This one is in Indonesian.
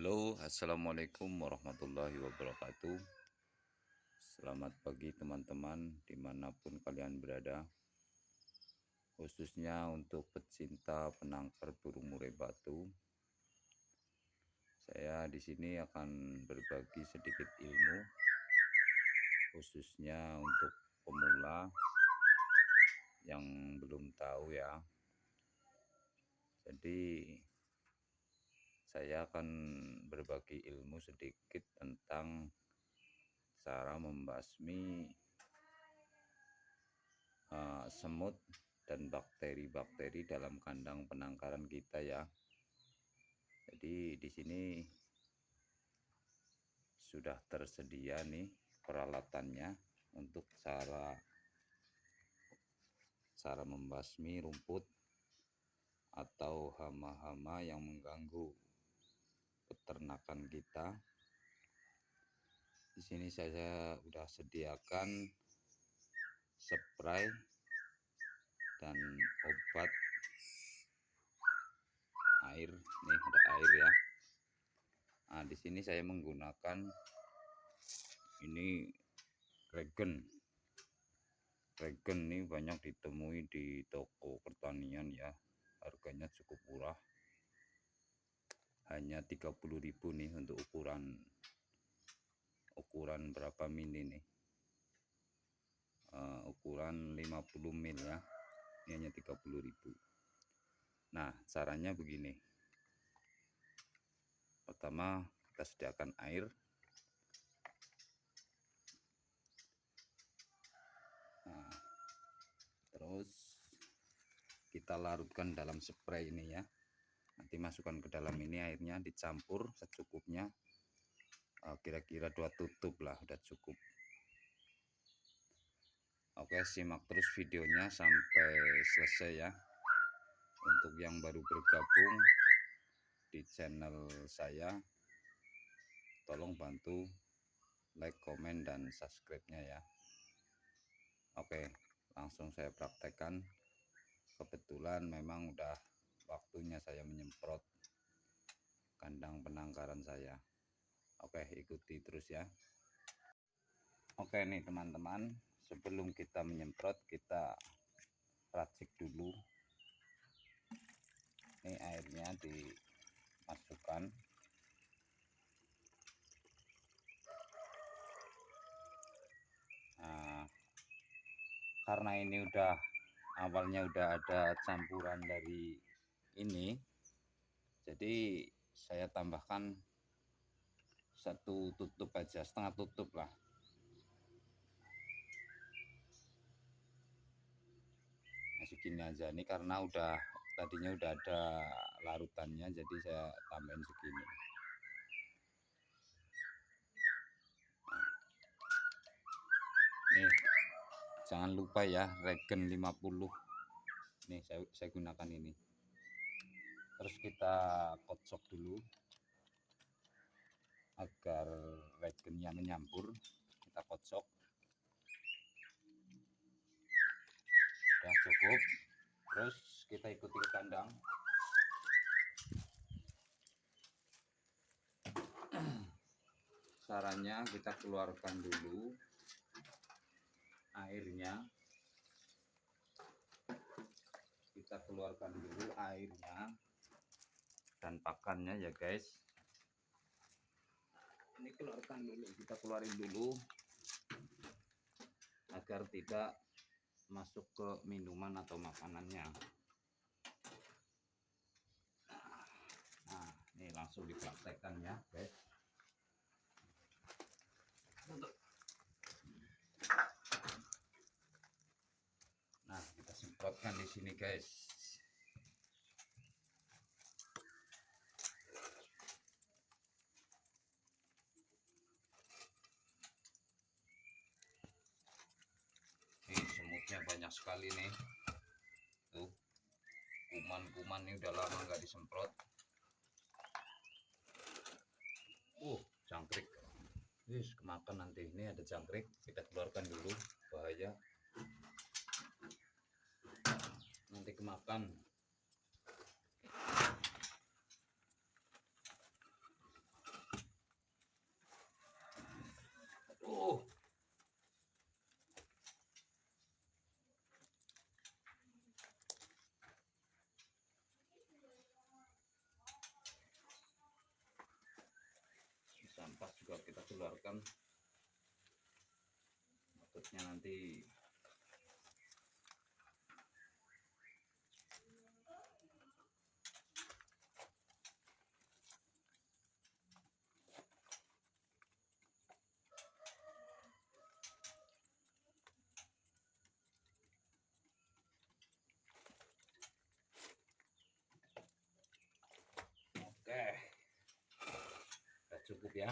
Halo, assalamualaikum warahmatullahi wabarakatuh. Selamat pagi teman-teman, dimanapun kalian berada, khususnya untuk pecinta penangkar burung murai batu. Saya di sini akan berbagi sedikit ilmu, khususnya untuk pemula yang belum tahu ya. Jadi saya akan berbagi ilmu sedikit tentang cara membasmi semut dan bakteri-bakteri dalam kandang penangkaran kita ya. Jadi di sini sudah tersedia nih peralatannya untuk cara membasmi rumput atau hama-hama yang mengganggu peternakan kita. Di sini saya sudah sediakan spray dan obat air. Nih ada air ya. Nah, di sini saya menggunakan ini Regen. Regen ini banyak ditemui di toko pertanian ya. Harganya cukup murah. Hanya 30.000 nih untuk ukuran berapa mili nih? Ukuran 50 mil ya. Ini hanya 30.000. Nah, caranya begini. Pertama, kita sediakan air. Nah, terus kita larutkan dalam spray ini ya. Nanti masukkan ke dalam ini, airnya dicampur secukupnya. Kira-kira 2 tutup lah, udah cukup. Oke, simak terus videonya sampai selesai ya. Untuk yang baru bergabung di channel saya, tolong bantu like, komen, dan subscribe-nya ya. Oke, langsung saya praktekkan. Kebetulan memang udah waktunya saya menyemprot kandang penangkaran saya. Oke, ikuti terus ya. Oke nih teman-teman, sebelum kita menyemprot, kita racik dulu. Ini airnya dimasukkan. Nah, karena ini awalnya udah ada campuran dari ini, jadi saya tambahkan 1 tutup aja, setengah tutup lah. Nah, segini aja nih, karena tadinya udah ada larutannya, jadi saya tambahin segini. Nih, jangan lupa ya, Regen 50. Nih saya gunakan ini. Terus kita kocok dulu agar regennya menyampur. Kita kocok. Udah cukup. Terus kita ikuti ke kandang. Caranya kita keluarkan dulu airnya. Kita keluarkan dulu airnya dan pakannya ya guys. Ini kita keluarin dulu agar tidak masuk ke minuman atau makanannya. Nah, ini langsung dipraktekkan ya guys. Nah, kita semprotkan di sini guys. Ini semutnya banyak sekali nih. Tuh, kuman-kuman ini udah lama nggak disemprot. Jangkrik. Kemakan nanti. Ini ada jangkrik, kita keluarkan dulu, bahaya. Nanti kemakan. juga kita keluarkan ototnya nanti. Oke, sudah cukup ya.